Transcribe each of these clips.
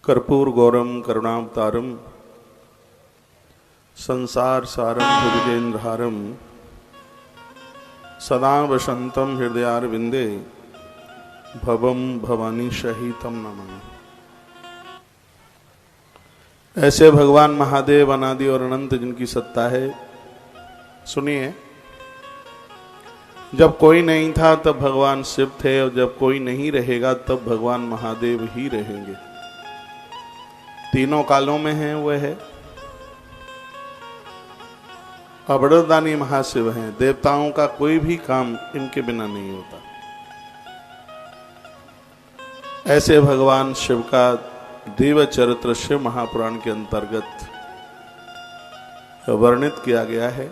कर्पूर गौरम करुणावतारम संसार सारम भुजगेन्द्रहारम सदा वसंतम हृदयारविंदे भवम भवानी सहितम नमामि। ऐसे भगवान महादेव अनादि और अनंत जिनकी सत्ता है। सुनिए, जब कोई नहीं था तब भगवान शिव थे, और जब कोई नहीं रहेगा तब भगवान महादेव ही रहेंगे। तीनों कालों में हैं वह है। अबड़दानी महाशिव हैं। देवताओं का कोई भी काम इनके बिना नहीं होता। ऐसे भगवान शिव का देव चरित्र शिव महापुराण के अंतर्गत वर्णित किया गया है।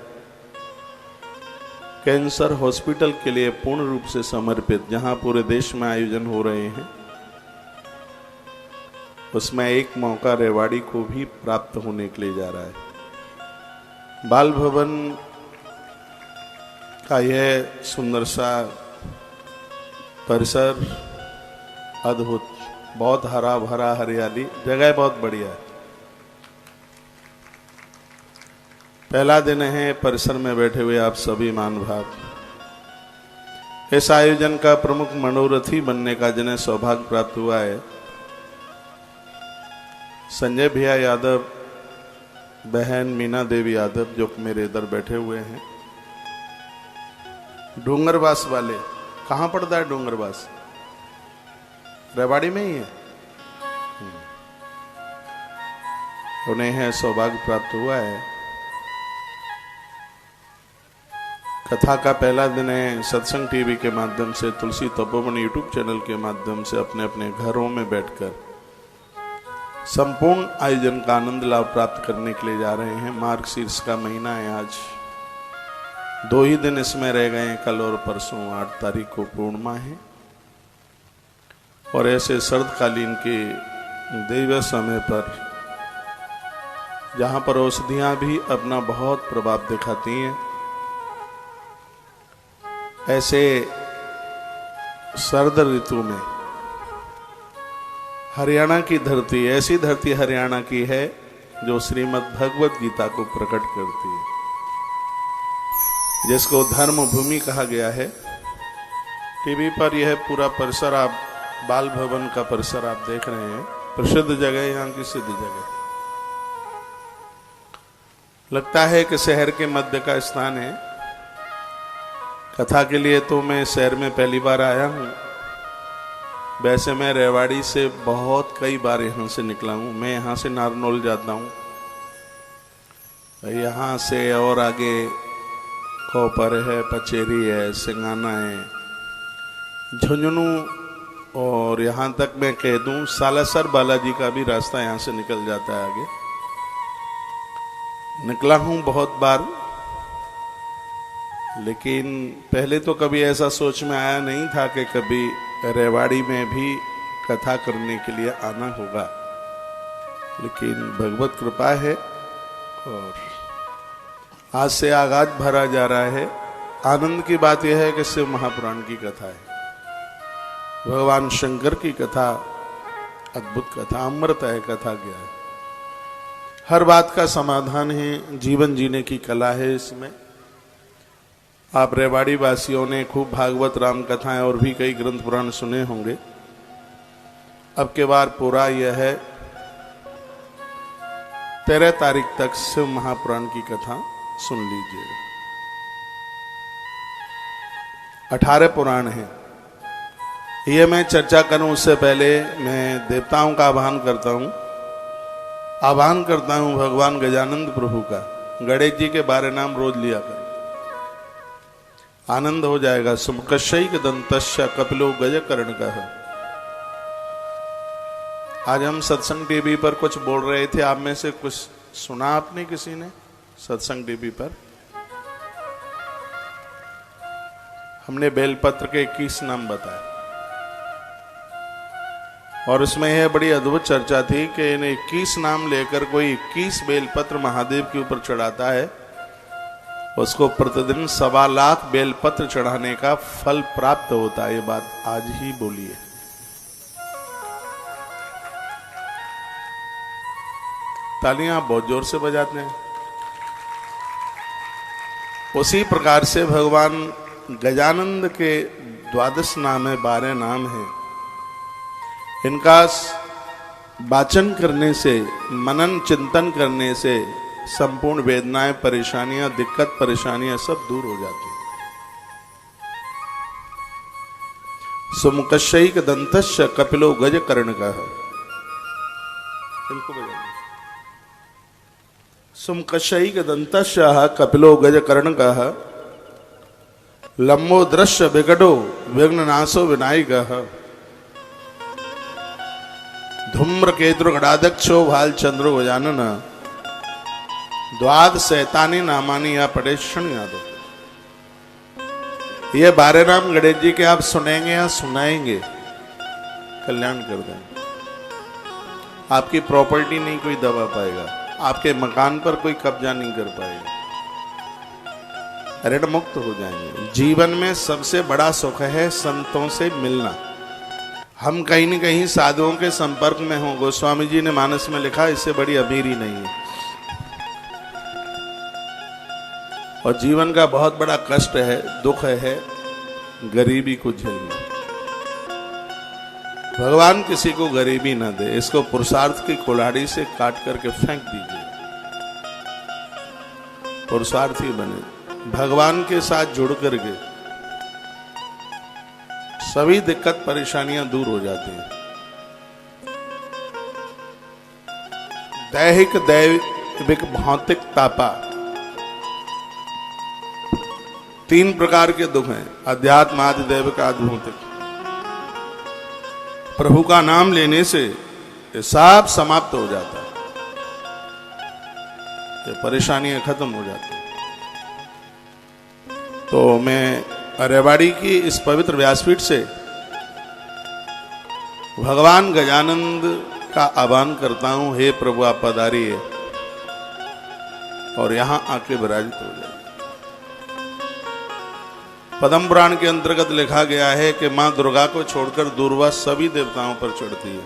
कैंसर हॉस्पिटल के लिए पूर्ण रूप से समर्पित, जहां पूरे देश में आयोजन हो रहे हैं, उसमें एक मौका रेवाड़ी को भी प्राप्त होने के लिए जा रहा है। बाल भवन का यह सुंदर सा परिसर अद्भुत, बहुत हरा भरा, हरियाली, जगह बहुत बढ़िया है। पहला दिन है परिसर में बैठे हुए आप सभी महानुभाव। इस आयोजन का प्रमुख मनोरथी बनने का जिन्हें सौभाग्य प्राप्त हुआ है, संजय भैया यादव, बहन मीना देवी यादव, जो मेरे इधर बैठे हुए हैं। डूंगरवास वाले, कहाँ पड़ता है डूंगरवास? रेवाड़ी में ही है। उन्हें है सौभाग्य प्राप्त हुआ है। कथा का पहला दिन है। सत्संग टीवी के माध्यम से, तुलसी तपोवन यूट्यूब चैनल के माध्यम से अपने अपने घरों में बैठकर संपूर्ण आयोजन का आनंद लाभ प्राप्त करने के लिए जा रहे हैं। मार्गशीर्ष का महीना है। आज 2 ही दिन इसमें रह गए हैं, कल और परसों। 8 तारीख को पूर्णिमा है। और ऐसे शरदकालीन के दैवीय समय पर, जहां पर औषधियां भी अपना बहुत प्रभाव दिखाती हैं, ऐसे शरद ऋतु में हरियाणा की धरती, ऐसी धरती हरियाणा की है जो श्रीमद् भगवत गीता को प्रकट करती है, जिसको धर्म भूमि कहा गया है। टीवी पर यह पूरा परिसर, आप बाल भवन का परिसर आप देख रहे हैं। प्रसिद्ध जगह, यहाँ की सिद्ध जगह। लगता है कि शहर के मध्य का स्थान है। कथा के लिए तो मैं शहर में पहली बार आया हूँ। वैसे मैं रेवाड़ी से बहुत कई बार यहाँ से निकला हूँ। मैं यहाँ से नारनौल जाता हूँ, यहाँ से और आगे कोपर है, पचेरी है, सिंगाना है, झुंझुनू, और यहाँ तक मैं कह दूँ सालासर बालाजी का भी रास्ता यहाँ से निकल जाता है। आगे निकला हूँ बहुत बार, लेकिन पहले तो कभी ऐसा सोच में आया नहीं था कि कभी रेवाड़ी में भी कथा करने के लिए आना होगा। लेकिन भगवत कृपा है और आज से आगाज भरा जा रहा है। आनंद की बात यह है कि शिव महापुराण की कथा है, भगवान शंकर की कथा, अद्भुत कथा, अमृत है कथा। क्या है? हर बात का समाधान है, जीवन जीने की कला है इसमें। आप रेवाड़ी वासियों ने खूब भागवत, राम कथाएं और भी कई ग्रंथ पुराण सुने होंगे। अब के बार पूरा यह है 13 तारीख तक शिव महापुराण की कथा सुन लीजिए। 18 पुराण हैं। ये मैं चर्चा करूं उससे पहले मैं देवताओं का आह्वान करता हूं भगवान गजानंद प्रभु का। गणेश जी के 12 नाम रोज लिया करो, आनंद हो जाएगा। सुमकशैक दंतस्य कपिलो गजकर्ण का है। आज हम सत्संग टीवी पर कुछ बोल रहे थे, आप में से कुछ सुना आपने किसी ने? सत्संग टीवी पर हमने बेलपत्र के 21 नाम बताए, और उसमें यह बड़ी अद्भुत चर्चा थी कि इन्हें 21 नाम लेकर कोई 21 बेलपत्र महादेव के ऊपर चढ़ाता है, उसको प्रतिदिन 1.25 लाख बेलपत्र चढ़ाने का फल प्राप्त होता है। ये बात आज ही बोली है। तालियां आप बहुत जोर से बजाते हैं। उसी प्रकार से भगवान गजानंद के 12 नाम है, 12 नाम है। इनका वाचन करने से, मनन चिंतन करने से संपूर्ण वेदनाएं, परेशानियां, दिक्कत परेशानियां सब दूर हो जाती हैं। सुमुखशैक दंतस्य कपिलो गज कर्ण का है, इनको बजाइए। सुमुखशैक दंतस्य कपिलो गज कर्ण का, लंबो दृश्य विकटो विघ्ननाशो विनायक, धूम्र केतु गडाध्यक्षो भाल चंद्रो गजानन, द्वाद शैतानी नामानी या पटेक्षण यादव। ये 12 नाम गणेश जी के आप सुनेंगे या सुनाएंगे, कल्याण कर देंगे। आपकी प्रॉपर्टी नहीं कोई दबा पाएगा, आपके मकान पर कोई कब्जा नहीं कर पाएगा, ऋण मुक्त हो जाएंगे। जीवन में सबसे बड़ा सुख है संतों से मिलना। हम कहीं न कहीं साधुओं के संपर्क में हों। गोस्वामी जी ने मानस में लिखा, इससे बड़ी अमीरी नहीं है। और जीवन का बहुत बड़ा कष्ट है, दुख है गरीबी को झेलना। भगवान किसी को गरीबी ना दे, इसको पुरुषार्थ की कुल्हाड़ी से काट करके फेंक दीजिए, पुरुषार्थी बने। भगवान के साथ जुड़ करके सभी दिक्कत परेशानियां दूर हो जाती हैं। दैहिक दैविक भौतिक तापा, 3 प्रकार के दुख हैं, अध्यात्म आदि दैविक आदि भौतिक। प्रभु का नाम लेने से ये सब समाप्त हो जाता है, ये परेशानियां खत्म हो जाती हैं। तो मैं रेवाड़ी की इस पवित्र व्यासपीठ से भगवान गजानंद का आह्वान करता हूं, हे प्रभु आप पधारिए और यहां आके विराजित हो जाए। पद्म पुराण के अंतर्गत लिखा गया है कि मां दुर्गा को छोड़कर दूर्वा सभी देवताओं पर चढ़ती है।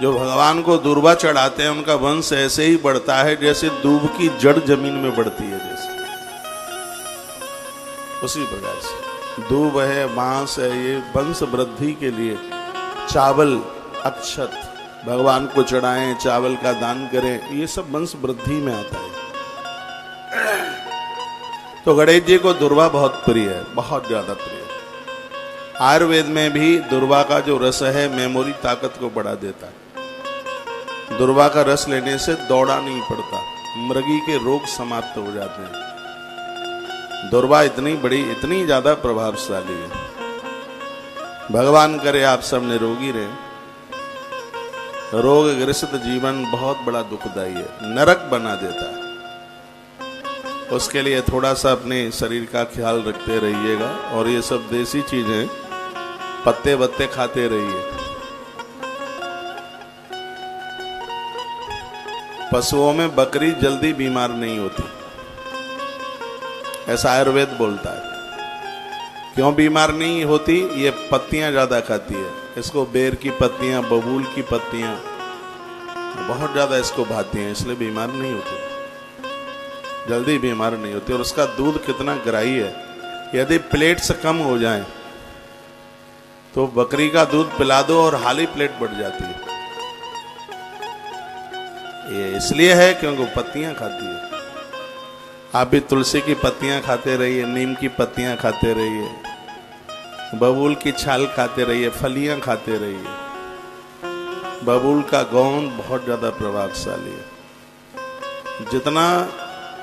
जो भगवान को दूर्वा चढ़ाते हैं उनका वंश ऐसे ही बढ़ता है जैसे दूब की जड़ जमीन में बढ़ती है, जैसे उसी प्रकार से दूब है, बांस है, ये वंश वृद्धि के लिए चावल अक्षत भगवान को चढ़ाएं, चावल का दान करें, ये सब वंश वृद्धि में आता है। तो गणेश जी को दुर्वा बहुत प्रिय है, बहुत ज्यादा प्रिय है। आयुर्वेद में भी दुर्वा का जो रस है मेमोरी ताकत को बढ़ा देता है। दुर्वा का रस लेने से दौड़ा नहीं पड़ता, मृगी के रोग समाप्त हो जाते हैं। दुर्वा इतनी बड़ी, इतनी ज्यादा प्रभावशाली है। भगवान करे आप सब निरोगी रहे। रोग ग्रसित जीवन बहुत बड़ा दुखदाई है, नरक बना देता है। उसके लिए थोड़ा सा अपने शरीर का ख्याल रखते रहिएगा और ये सब देसी चीजें पत्ते वत्ते खाते रहिए। पशुओं में बकरी जल्दी बीमार नहीं होती, ऐसा आयुर्वेद बोलता है। क्यों बीमार नहीं होती? ये पत्तियां ज्यादा खाती है। इसको बेर की पत्तियां, बबूल की पत्तियां बहुत ज्यादा इसको भाती हैं, इसलिए बीमार नहीं होती, जल्दी बीमार नहीं होती। और उसका दूध कितना ग्राही है, यदि प्लेट से कम हो जाए तो बकरी का दूध पिला दो और हाली प्लेट बढ़ जाती है। ये इसलिए है क्योंकि वो पत्तियां खाती है। आप भी तुलसी की पत्तियां खाते रहिए, नीम की पत्तियां खाते रहिए, बबूल की छाल खाते रहिए, फलियां खाते रहिए। बबूल का गोंद बहुत ज्यादा प्रभावशाली है।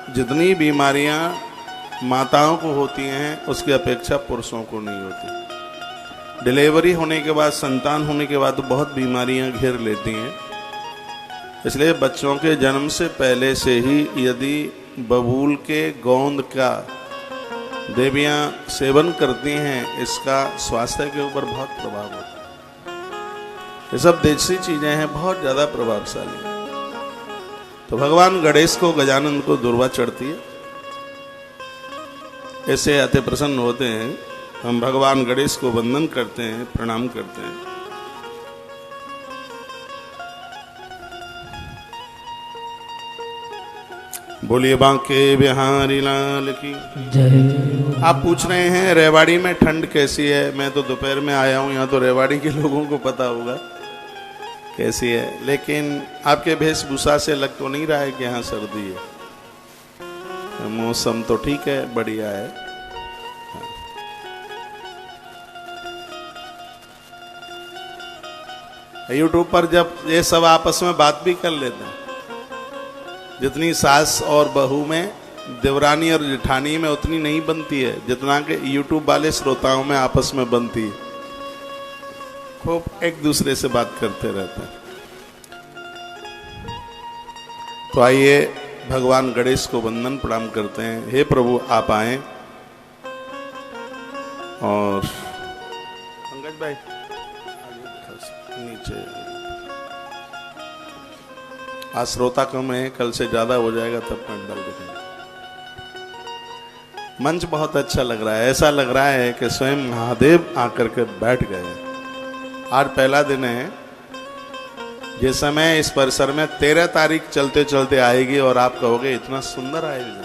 जितनी बीमारियां माताओं को होती हैं उसकी अपेक्षा पुरुषों को नहीं होती। डिलीवरी होने के बाद, संतान होने के बाद बहुत बीमारियां घेर लेती हैं। इसलिए बच्चों के जन्म से पहले से ही यदि बबूल के गोंद का देवियां सेवन करती हैं, इसका स्वास्थ्य के ऊपर बहुत प्रभाव होता है। ये सब देसी चीजें हैं, बहुत ज्यादा प्रभावशाली। तो भगवान गणेश को, गजानंद को दुर्वा चढ़ती है, ऐसे अति प्रसन्न होते हैं। हम भगवान गणेश को वंदन करते हैं, प्रणाम करते हैं। बोलिए बांके बिहारी लाल की जय। आप पूछ रहे हैं रेवाड़ी में ठंड कैसी है। मैं तो दोपहर में आया हूं, यहाँ तो रेवाड़ी के लोगों को पता होगा कैसी है, लेकिन आपके वेशभूषा से लग तो नहीं रहा है कि यहाँ सर्दी है। मौसम तो ठीक है, बढ़िया है। यूट्यूब पर जब ये सब आपस में बात भी कर लेते हैं, जितनी सास और बहू में, देवरानी और जेठानी में उतनी नहीं बनती है जितना कि यूट्यूब वाले श्रोताओं में आपस में बनती है। खूब एक दूसरे से बात करते रहते हैं। तो आइए भगवान गणेश को वंदन प्रणाम करते हैं। हे प्रभु आप आए। और पंकज भाई नीचे, आज श्रोता कम है, कल से ज्यादा हो जाएगा तब पंडाल देखेंगे। मंच बहुत अच्छा लग रहा है, ऐसा लग रहा है कि स्वयं महादेव आकर के बैठ गए। आज पहला दिन है, जिस समय इस परिसर में 13 तारीख चलते चलते आएगी और आप कहोगे इतना सुंदर आयोजन,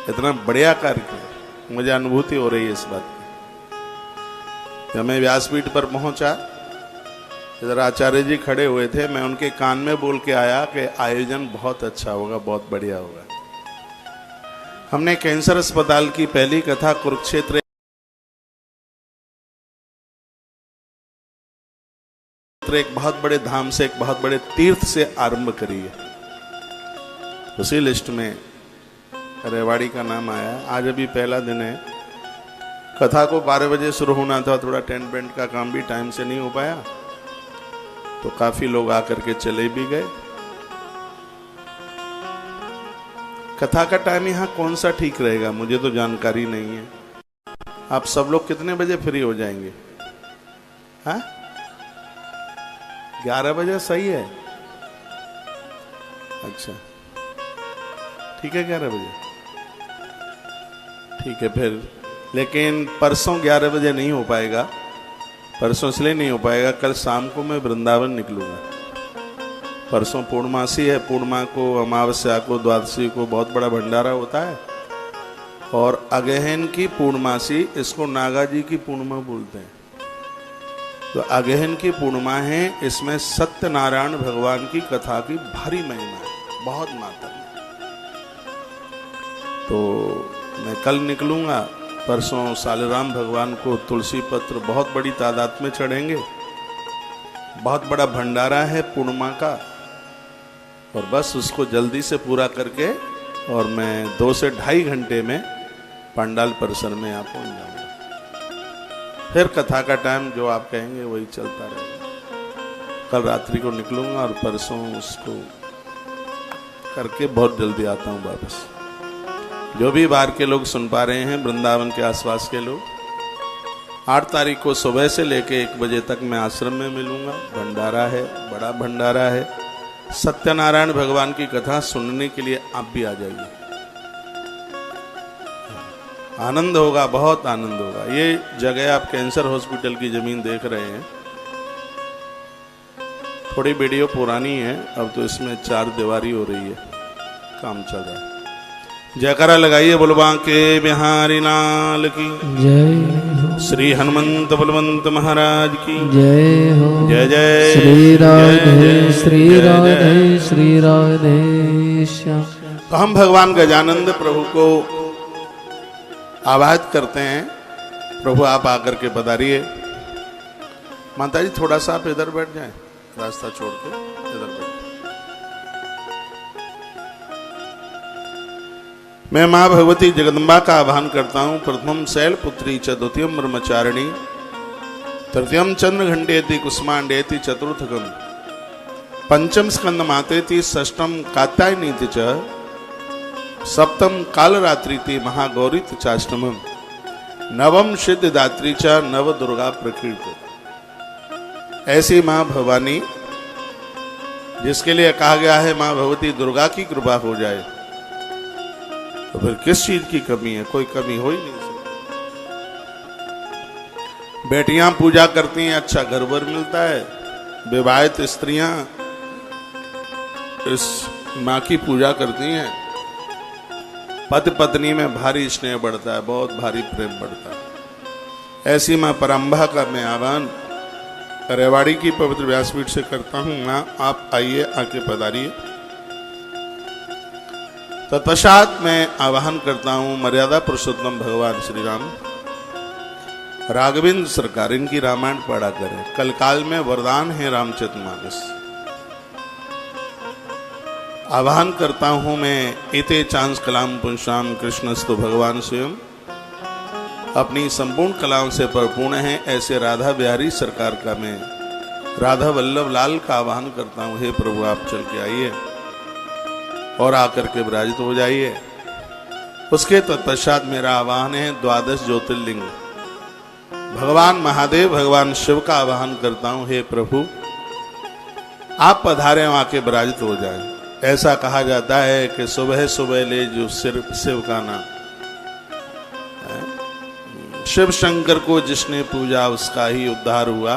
इतना बढ़िया कार्यक्रम। मुझे अनुभूति हो रही है इस बात की। जब मैं व्यासपीठ पर पहुंचा, इधर आचार्य जी खड़े हुए थे, मैं उनके कान में बोल के आया कि आयोजन बहुत अच्छा होगा, बहुत बढ़िया होगा। हमने कैंसर अस्पताल की पहली कथा कुरुक्षेत्र एक बहुत बड़े धाम से, एक बहुत बड़े तीर्थ से आरंभ करी है। उसी लिस्ट में रेवाड़ी का नाम आया। आज अभी पहला दिन है। कथा को 12 बजे शुरू होना था, थोड़ा टेंट बेंट का काम भी टाइम से नहीं हो पाया, तो काफी लोग आकर के चले भी गए। कथा का टाइम यहाँ कौन सा ठीक रहेगा मुझे तो जानकारी नहीं है। आप सब लोग कितने बजे फ्री हो जाएंगे? हाँ, 11 बजे सही है। अच्छा ठीक है, 11 बजे ठीक है फिर। लेकिन परसों 11 बजे नहीं हो पाएगा। परसों इसलिए नहीं हो पाएगा, कल शाम को मैं वृंदावन निकलूंगा। परसों पूर्णमासी है, पूर्णिमा को, अमावस्या को, द्वादशी को बहुत बड़ा भंडारा होता है। और अगहन की पूर्णमासी, इसको नागा जी की पूर्णिमा बोलते हैं। तो अगहन की पूर्णिमा है, इसमें सत्यनारायण भगवान की कथा की भारी महिमा है, बहुत मात्रा में। तो मैं कल निकलूंगा। परसों सालिराम भगवान को तुलसी पत्र बहुत बड़ी तादाद में चढ़ेंगे। बहुत बड़ा भंडारा है पूर्णिमा का, और बस उसको जल्दी से पूरा करके और मैं 2 से 2.5 घंटे में पंडाल परिसर में यहाँ पहुँच जाऊंगा। फिर कथा का टाइम जो आप कहेंगे वही चलता रहेगा। कल रात्रि को निकलूंगा और परसों उसको करके बहुत जल्दी आता हूँ वापस। जो भी बाहर के लोग सुन पा रहे हैं, वृंदावन के आसपास के लोग, 8 तारीख को सुबह से लेके 1 बजे तक मैं आश्रम में मिलूंगा। भंडारा है, बड़ा भंडारा है। सत्यनारायण भगवान की कथा सुनने के लिए आप भी आ जाइए। आनंद होगा, बहुत आनंद होगा। ये जगह आप कैंसर हॉस्पिटल की जमीन देख रहे हैं। थोड़ी वीडियो पुरानी है, अब तो इसमें 4 दीवारी हो रही है, काम चल रहा है। जयकारा लगाइए बोलबा के बिहारी लाल की जय। श्री हनुमंत बलवंत महाराज की जय हो। जय जय श्री राधे श्री राधे श्री राधे श्याम। तो हम भगवान गजानंद प्रभु को आवाहन करते हैं। प्रभु आप आकर के पधारिए। माता जी थोड़ा सा आप इधर बैठ जाएं, रास्ता छोड़ के इधर बैठ। मैं माँ भगवती जगदम्बा का आह्वान करता हूँ। प्रथमम शैलपुत्री च, द्वितीयम ब्रह्मचारिणी, तृतीयम चंद्रघंटेति कुष्मांडेति, चतुर्थकम पंचम स्कंद मातेति, षष्ठम कात्यायनीति च, सप्तम कालरात्रिति महागौरीति चाष्टमम, नवम सिद्धिदात्री च, नव दुर्गा प्रकृति। ऐसी माँ भवानी जिसके लिए कहा गया है माँ भगवती दुर्गा की कृपा हो जाए, तो फिर किस चीज की कमी है? कोई कमी हो ही नहीं सकती। बेटियां पूजा करती हैं, अच्छा घर वर मिलता है। विवाहित स्त्रियां इस माँ की पूजा करती हैं, पति पत्नी में भारी स्नेह बढ़ता है, बहुत भारी प्रेम बढ़ता है। ऐसी माँ परम्भा का मैं आह्वान रेवाड़ी की पवित्र व्यासपीठ से करता हूँ। माँ आप आइए, आके पधारिए। तत्पश्चात मैं आवाहन करता हूँ मर्यादा पुरुषोत्तम भगवान श्री राम राघवेंद्र सरकार, इनकी रामायण पढ़ा करें। कल काल में वरदान है रामचरितमानस। आवाहन करता हूं मैं इते चांस कलाम पुंसाम कृष्णस्तु भगवान स्वयं, अपनी संपूर्ण कलाओं से परिपूर्ण है ऐसे राधा बिहारी सरकार का मैं राधा वल्लभ लाल का आवाहन करता हूं। हे प्रभु आप चल के आइए और आकर के विराजित हो जाइए। उसके तत्पश्चात मेरा आवाहन है द्वादश ज्योतिर्लिंग भगवान महादेव भगवान शिव का आवाहन करता हूं। हे प्रभु आप पधारे आके विराजित हो जाए। ऐसा कहा जाता है कि सुबह सुबह ले जो सिर्फ शिव का नाम, शिव शंकर को जिसने पूजा उसका ही उद्धार हुआ।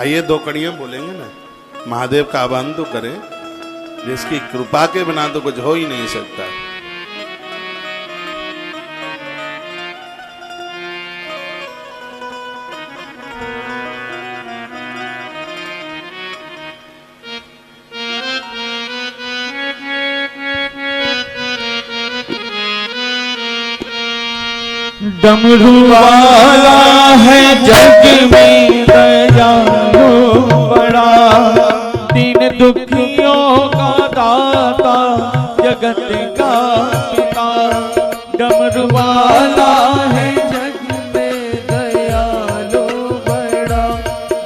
आइए दो कड़ियां बोलेंगे ना, महादेव का आह्वान तो करें, जिसकी कृपा के बिना तो कुछ हो ही नहीं सकता। डमरू वाला है जग में दयालु बड़ा, दीन दुखियों का दाता जगत का पिता। डमरू वाला है जग में दयालु बड़ा,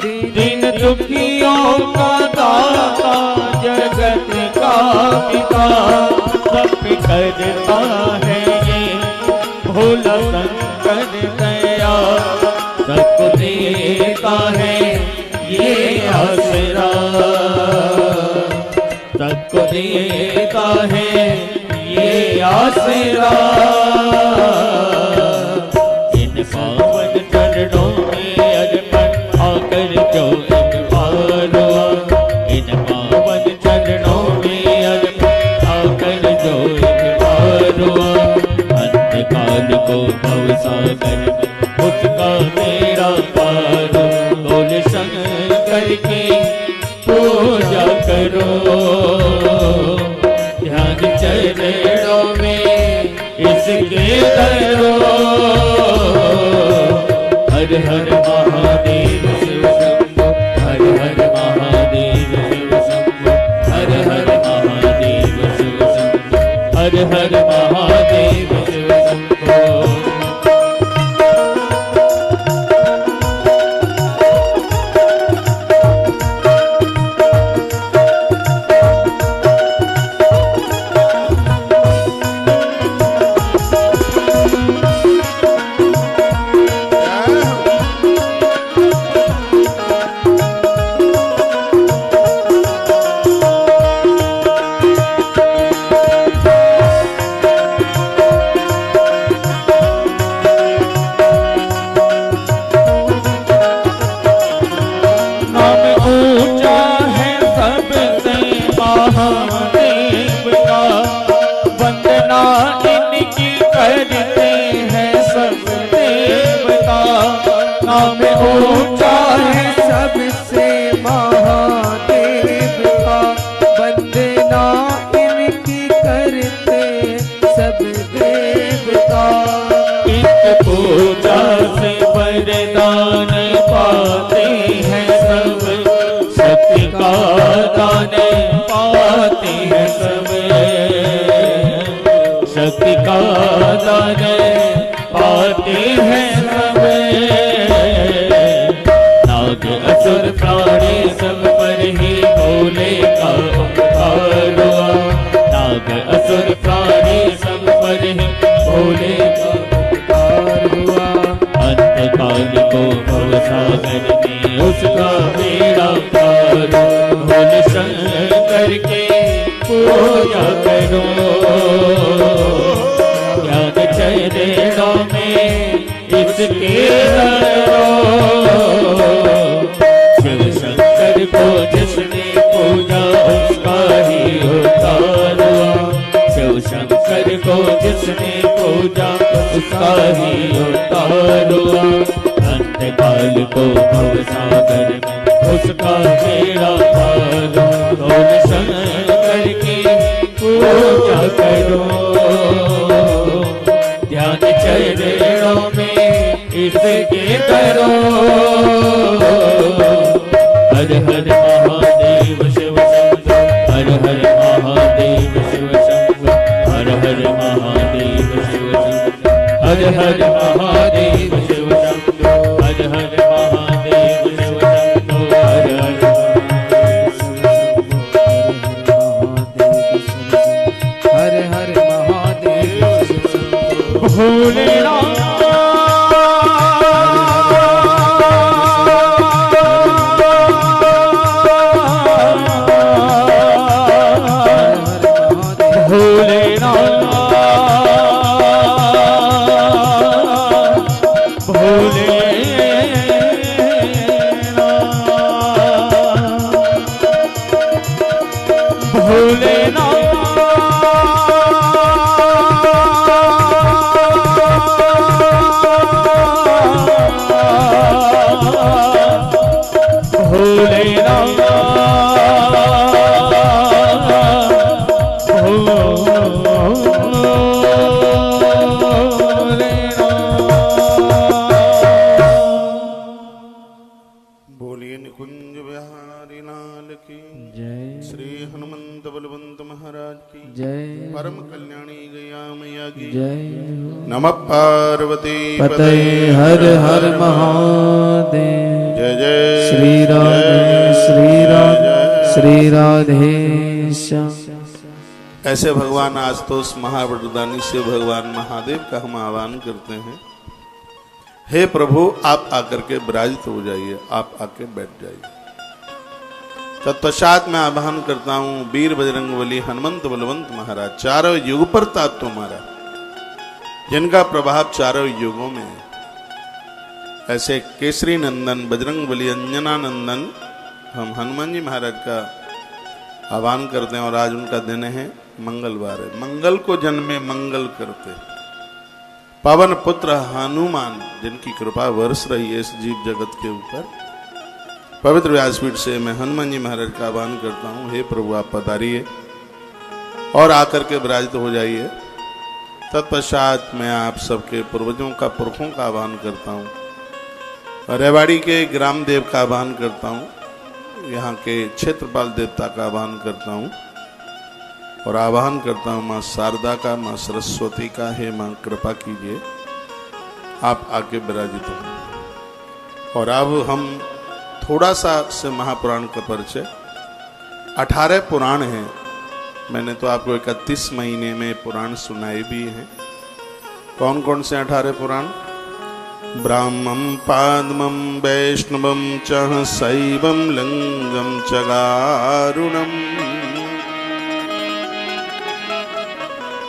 दीन दुखियों का दाता जगत का पिता। सब करता है ये भोला शंकर दया, सबको देता है ये आसरा, सबको देता है ये आसरा। इन पावन चरणों में अर्पण आकर जो एक बार हुआ, इन पावन चरणों में अर्पण आकर जो एक बार हुआ। काल को भवसागर में उसका मेरा पार, बोल शंकर की पूजा करो, ध्यान चरणों में इसके करो। हर हर महादेव शिव शंभो, हर हर महादेव शिव शंभो, हर हर महादेव शिव शंभो, हर हर महादेव शिव शंभो। महादेव का वंदना इनकी करते हैं सब देवता। नाम ऊंचा है सबसे महादेव का, वंदना इनकी करते सब देवता। एक पूजा से वरदान पाते हैं सब, शक्ति का दान पाते हैं सब, शक्ति का दान पाते हैं सब। नाग असुर प्राणी सब पर ही भोले का उपकार हुआ, नाग असुर प्राणी सब पर ही भोले का उपकार हुआ। अंत काल को भवसागर में उसका बेड़ा पार, भोले शंकर के पूजा करो, ज्ञान चरणों में इसके करो। शिव शंकर को जिसने पूजा उसका ही भव सागर में उसका बेड़ा पार कौन शंकर की पूजा करो ध्यान चरणों में इसके करो हर हर महादेव शिव शंभो हर हर महादेव शिव शंभो हर हर महादेव शिव शंभो हर हर महादेव शिव शंभो हर हर महादेव शिव शंभो हर हर हर हर महादेव शिव शंभो भोलेनाथ बोलिए निकुंज बिहारी लाल की जय श्री हनुमंत बलवंत महाराज की जय परम कल्याणी गया मैया की जय नमः पार्वती पते हर हर महादेव जय जय श्री राधे श्री राधे श्री राधे श्याम। ऐसे भगवान आशुतोष महावरदानी से भगवान महादेव का हम आह्वान करते हैं। हे प्रभु आप आकर के विराजित हो जाइए, आप आके बैठ जाइए। तत्पश्चात मैं आह्वान करता हूं वीर बजरंगबली हनुमंत बलवंत महाराज, चारों युग पर तात्व महाराज, जिनका प्रभाव चारों युगों में है। ऐसे केसरी नंदन बजरंगबली अंजना नंदन हम हनुमान जी महाराज का आह्वान करते हैं। और आज उनका दिन है, मंगलवार है। मंगल को जन्मे मंगल करते पवन पुत्र हनुमान, जिनकी कृपा वर्ष रही है इस जीव जगत के ऊपर। पवित्र व्यासपीठ से मैं हनुमान जी महाराज का आह्वान करता हूँ, हे प्रभु आप पधारिए और आकर के विराजित हो जाइए। तत्पश्चात मैं आप सबके पूर्वजों का, पुरखों का आह्वान करता हूँ। रेवाड़ी के ग्राम देव का आह्वान करता हूँ, यहाँ के क्षेत्रपाल देवता का आह्वान करता हूँ और आह्वान करता हूँ माँ शारदा का, माँ सरस्वती का। हे माँ कृपा कीजिए, आप आके विराजित हो। और अब हम थोड़ा सा से महापुराण का परिचय। 18 पुराण हैं। मैंने तो आपको 31 महीने में पुराण सुनाए भी हैं। कौन कौन से 18 पुराण? ब्राह्मं पाद्मं वैष्णवं च शैवं लिंगं च गारुणं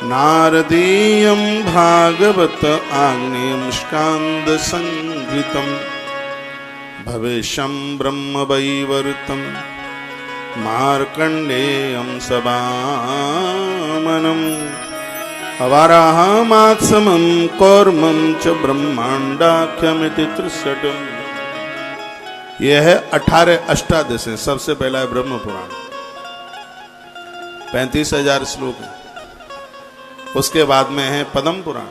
नारदीयं भागवत आग्नेयं स्कान्द संहितं भविष्यं ब्रह्म वैवर्तं मार्कण्डेयं सवामनं अवाराहमात्समं कौर्मं च ब्रह्मांडाख्यमिति त्रिशतम्। यह है 18 अष्टादश है। सबसे पहला है ब्रह्म पुराण, 35,000 श्लोक है। उसके बाद में है पद्म पुराण,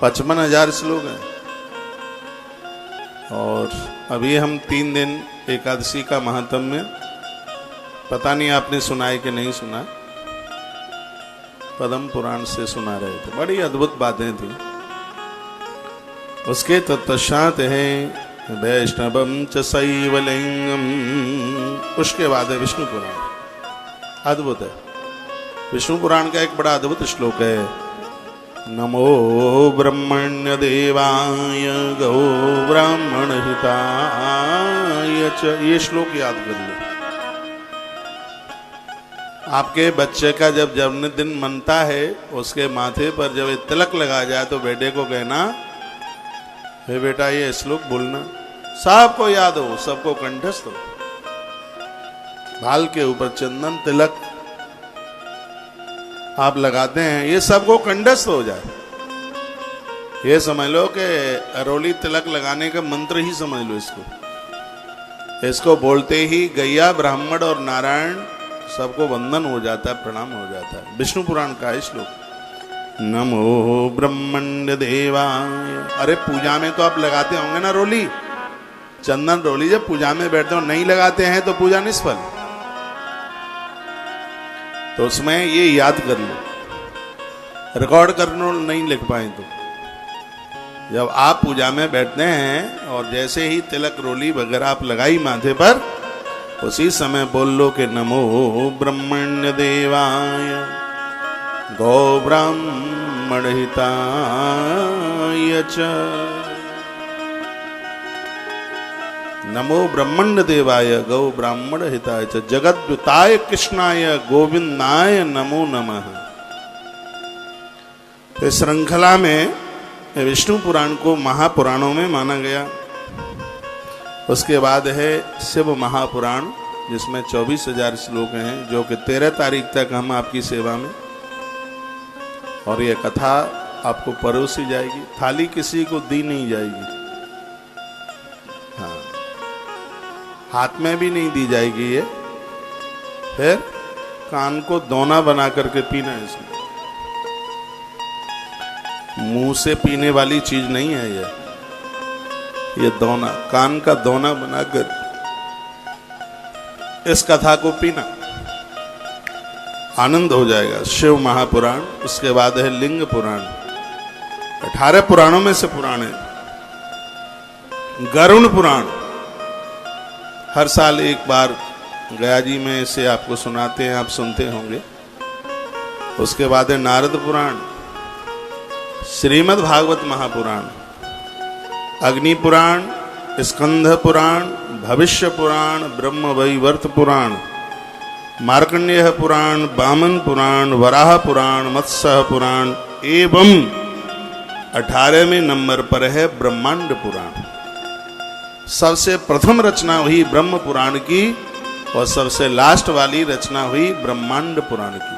55,000 श्लोक है। और अभी हम 3 दिन एकादशी का महात्म्य, पता नहीं आपने सुना है कि नहीं सुना, पद्म पुराण से सुना रहे थे। बड़ी अद्भुत बातें थी। उसके तत्पश्चात है वैष्णवं च शैवलिंगम। उसके बाद है विष्णु पुराण, अद्भुत है। विष्णु पुराण का एक बड़ा अद्भुत श्लोक है, नमो ब्रह्मण्य देवाय गौ ब्राह्मण हिताय च। ये श्लोक याद कर लो। आपके बच्चे का जब जन्मदिन मनता है, उसके माथे पर जब तिलक लगा जाए तो बेटे को कहना, हे बेटा ये श्लोक बोलना। सबको याद हो, सबको कंठस्थ हो। भाल के ऊपर चंदन तिलक आप लगाते हैं, ये सबको कंठस्थ हो जाए। ये समझ लो कि अरोली तिलक लगाने का मंत्र ही समझ लो इसको। इसको बोलते ही गैया, ब्राह्मण और नारायण सबको वंदन हो जाता है, प्रणाम हो जाता है। विष्णु पुराण का श्लोक, नमो ब्रह्मण्य देवाय। अरे पूजा में तो आप लगाते होंगे ना रोली, चंदन रोली जब पूजा में बैठते हो, नहीं लगाते हैं तो पूजा निष्फल। तो उसमें ये याद कर लो, रिकॉर्ड कर लो, नहीं लिख पाए तो। जब आप पूजा में बैठते हैं और जैसे ही तिलक रोली वगैरह आप लगाई माथे पर, उसी समय बोल लो कि नमो ब्रह्मण्य देवाय गौ ब्राह्मण हिताय च। नमो ब्रह्मण्य देवाय गौ ब्राह्मण हिताय च जगद्युताय कृष्णाय गोविंदाय नमो नमः। तो श्रृंखला में विष्णु पुराण को महापुराणों में माना गया। उसके बाद है शिव महापुराण, जिसमें 24,000 श्लोक हैं, जो कि 13 तारीख तक हम आपकी सेवा में, और ये कथा आपको परोसी जाएगी। थाली किसी को दी नहीं जाएगी, हाँ, हाथ में भी नहीं दी जाएगी ये। फिर कान को दोना बना करके पीना है। इसमें मुंह से पीने वाली चीज नहीं है ये दोना, कान का दोना बनाकर इस कथा को पीना, आनंद हो जाएगा। शिव महापुराण, उसके बाद है लिंग पुराण। 18 पुराणों में से पुराण है गरुण पुराण। हर साल एक बार गया जी में इसे आपको सुनाते हैं, आप सुनते होंगे। उसके बाद है नारद पुराण, श्रीमद् भागवत महापुराण, अग्नि पुराण, स्कंध पुराण, भविष्य पुराण, ब्रह्म वैवर्त पुराण, मार्कंडेय पुराण, वामन पुराण, वराह पुराण, मत्स्य पुराण, एवं 18वें नंबर पर है ब्रह्मांड पुराण। सबसे प्रथम रचना हुई ब्रह्म पुराण की और सबसे लास्ट वाली रचना हुई ब्रह्मांड पुराण की।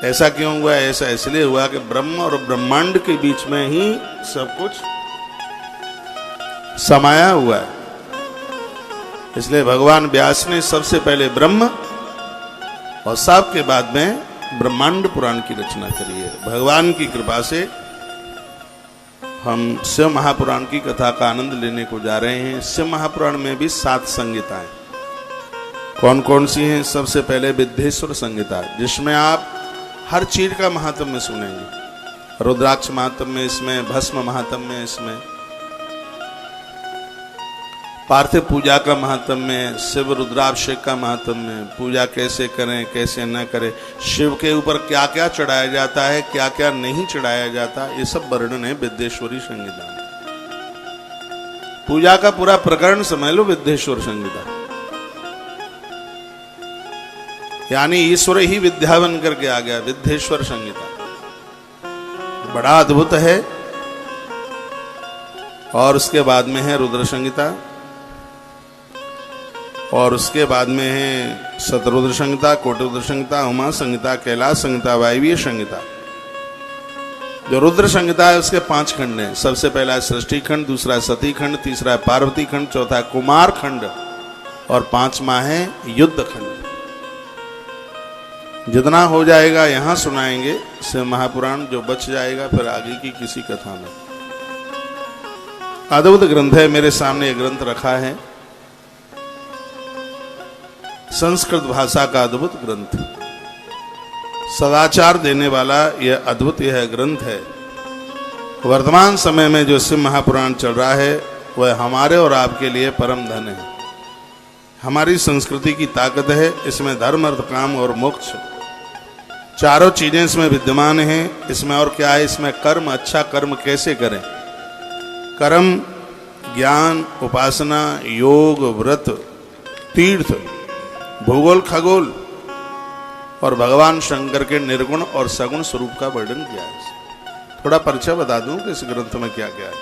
ऐसा क्यों हुआ? ऐसा इसलिए हुआ कि ब्रह्म और ब्रह्मांड के बीच में ही सब कुछ समाया हुआ है। इसलिए भगवान व्यास ने सबसे पहले ब्रह्म और सबके बाद में ब्रह्मांड पुराण की रचना करी है। भगवान की कृपा से हम शिव महापुराण की कथा का आनंद लेने को जा रहे हैं। शिव महापुराण में भी 7 संहिताएं। कौन कौन सी हैं? सबसे पहले विद्येश्वर संहिता, जिसमें आप हर चीज का महात्म्य सुनेंगे। रुद्राक्ष महात्म्य इसमें, भस्म महात्म्य इसमें, पार्थिव पूजा का महात्म्य, शिव रुद्राभिषेक का महात्म्य, पूजा कैसे करें कैसे न करें, शिव के ऊपर क्या क्या चढ़ाया जाता है क्या क्या नहीं चढ़ाया जाता, ये सब वर्णन है विद्येश्वरी संहिता में। पूजा का पूरा प्रकरण समझ लो विद्येश्वर संहिता, यानी ईश्वर ही विद्या बन करके आ गया। विद्येश्वर संहिता बड़ा अद्भुत है। और उसके बाद में है रुद्र संहिता, और उसके बाद में है शतरुद्र संहिता, कोटरुद्र संहिता, उमा संहिता, कैलाश संहिता, वायवीय संहिता। जो रुद्र संहिता है उसके 5 खंड हैं। सबसे पहला है सृष्टि खंड, दूसरा है सती खंड, तीसरा है पार्वती खंड, चौथा है कुमार खंड और 5वां है युद्ध खंड। जितना हो जाएगा यहां सुनाएंगे शिव महापुराण, जो बच जाएगा फिर आगे की किसी कथा में। अद्भुत ग्रंथ है, मेरे सामने यह ग्रंथ रखा है, संस्कृत भाषा का अद्भुत ग्रंथ, सदाचार देने वाला यह अद्भुत यह ग्रंथ है। वर्तमान समय में जो शिव महापुराण चल रहा है वह हमारे और आपके लिए परम धन है। हमारी संस्कृति की ताकत है। इसमें धर्म, अर्थ, काम और मोक्ष चारों चीजें इसमें विद्यमान हैं। इसमें और क्या है? इसमें कर्म, अच्छा कर्म कैसे करें, कर्म, ज्ञान, उपासना, योग, व्रत, तीर्थ, भूगोल, खगोल और भगवान शंकर के निर्गुण और सगुण स्वरूप का वर्णन किया है। थोड़ा परिचय बता दूं कि इस ग्रंथ में क्या क्या है।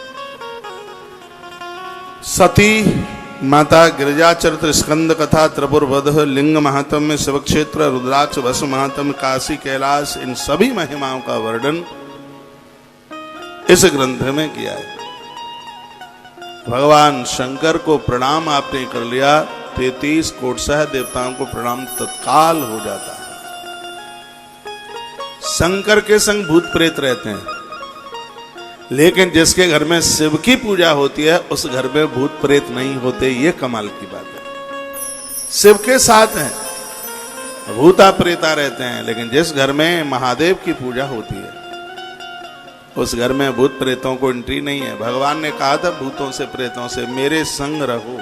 सती माता, गिरिजा चरित्र, स्कंद कथा, त्रिपुर वध, लिंग महात्म्य, शिव क्षेत्र, रुद्राक्ष, भस्म महात्म्य, काशी, कैलाश, इन सभी महिमाओं का वर्णन इस ग्रंथ में किया है। भगवान शंकर को प्रणाम आपने कर लिया, 33 कोटसह देवताओं को प्रणाम तत्काल हो जाता है। शंकर के संग भूत प्रेत रहते हैं, लेकिन जिसके घर में शिव की पूजा होती है उस घर में भूत प्रेत नहीं होते। ये कमाल की बात है। शिव के साथ हैं, भूता प्रेता रहते हैं, लेकिन जिस घर में महादेव की पूजा होती है उस घर में भूत प्रेतों को एंट्री नहीं है। भगवान ने कहा था भूतों से प्रेतों से मेरे संग रहो,